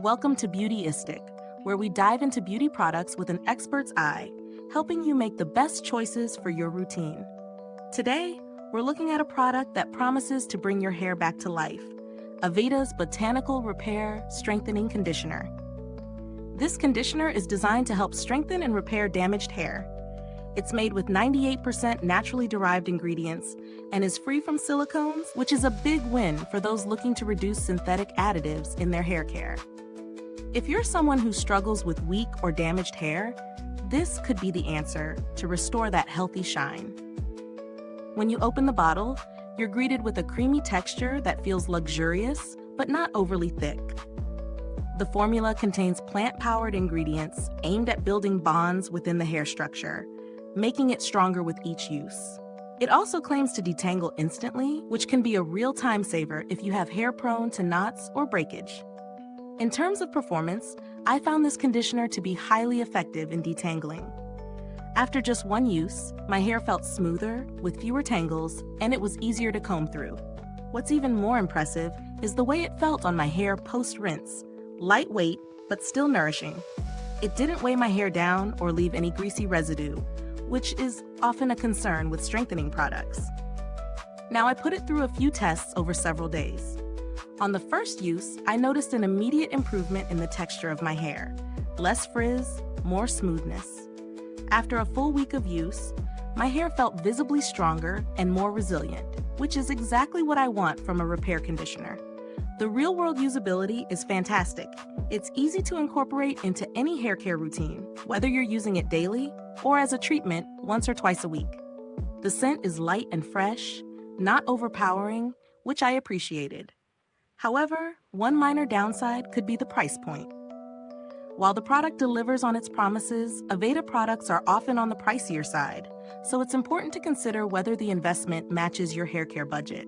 Welcome to Beautyistic, where we dive into beauty products with an expert's eye, helping you make the best choices for your routine. Today, we're looking at a product that promises to bring your hair back to life, Aveda's Botanical Repair Strengthening Conditioner. This conditioner is designed to help strengthen and repair damaged hair. It's made with 98% naturally derived ingredients and is free from silicones, which is a big win for those looking to reduce synthetic additives in their hair care. If you're someone who struggles with weak or damaged hair, this could be the answer to restore that healthy shine. When you open the bottle, you're greeted with a creamy texture that feels luxurious, but not overly thick. The formula contains plant-powered ingredients aimed at building bonds within the hair structure, making it stronger with each use. It also claims to detangle instantly, which can be a real time saver if you have hair prone to knots or breakage. In terms of performance, I found this conditioner to be highly effective in detangling. After just one use, my hair felt smoother, with fewer tangles, and it was easier to comb through. What's even more impressive is the way it felt on my hair post-rinse. Lightweight, but still nourishing. It didn't weigh my hair down or leave any greasy residue, which is often a concern with strengthening products. Now, I put it through a few tests over several days. On the first use, I noticed an immediate improvement in the texture of my hair. Less frizz, more smoothness. After a full week of use, my hair felt visibly stronger and more resilient, which is exactly what I want from a repair conditioner. The real-world usability is fantastic. It's easy to incorporate into any hair care routine, whether you're using it daily or as a treatment once or twice a week. The scent is light and fresh, not overpowering, which I appreciated. However, one minor downside could be the price point. While the product delivers on its promises, Aveda products are often on the pricier side, so it's important to consider whether the investment matches your hair care budget.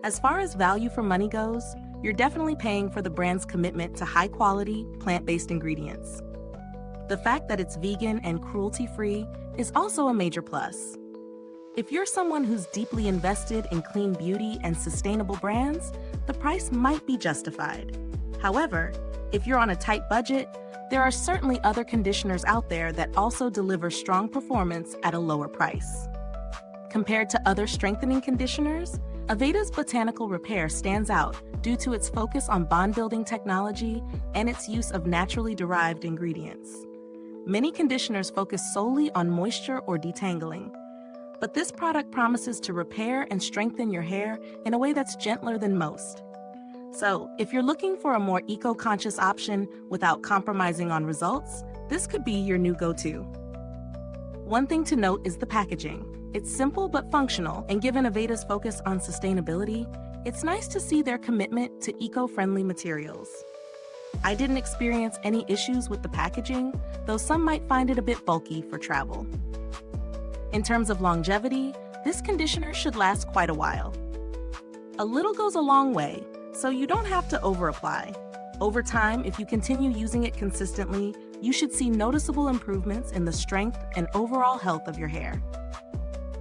As far as value for money goes, you're definitely paying for the brand's commitment to high-quality, plant-based ingredients. The fact that it's vegan and cruelty-free is also a major plus. If you're someone who's deeply invested in clean beauty and sustainable brands, the price might be justified. However, if you're on a tight budget, there are certainly other conditioners out there that also deliver strong performance at a lower price. Compared to other strengthening conditioners, Aveda's Botanical Repair stands out due to its focus on bond-building technology and its use of naturally derived ingredients. Many conditioners focus solely on moisture or detangling, but this product promises to repair and strengthen your hair in a way that's gentler than most. So, if you're looking for a more eco-conscious option without compromising on results, this could be your new go-to. One thing to note is the packaging. It's simple but functional, and given Aveda's focus on sustainability, it's nice to see their commitment to eco-friendly materials. I didn't experience any issues with the packaging, though some might find it a bit bulky for travel. In terms of longevity, this conditioner should last quite a while. A little goes a long way, so you don't have to over-apply. Over time, if you continue using it consistently, you should see noticeable improvements in the strength and overall health of your hair.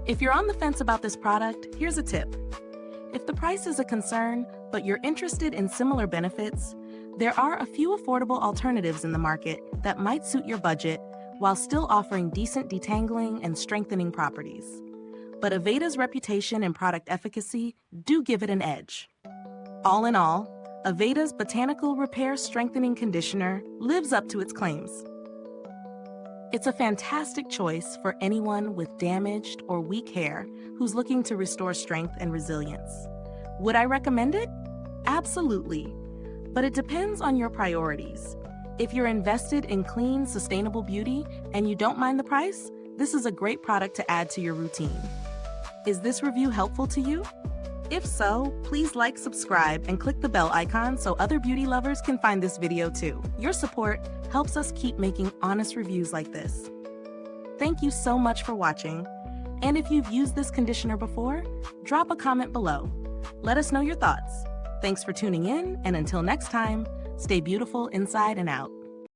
If you're on the fence about this product, here's a tip. If the price is a concern, but you're interested in similar benefits, there are a few affordable alternatives in the market that might suit your budget while still offering decent detangling and strengthening properties. But Aveda's reputation and product efficacy do give it an edge. All in all, Aveda's Botanical Repair Strengthening Conditioner lives up to its claims. It's a fantastic choice for anyone with damaged or weak hair who's looking to restore strength and resilience. Would I recommend it? Absolutely. But it depends on your priorities. If you're invested in clean, sustainable beauty and you don't mind the price, this is a great product to add to your routine. Is this review helpful to you? If so, please like, subscribe, and click the bell icon so other beauty lovers can find this video too. Your support helps us keep making honest reviews like this. Thank you so much for watching. And if you've used this conditioner before, drop a comment below. Let us know your thoughts. Thanks for tuning in, and until next time, stay beautiful inside and out.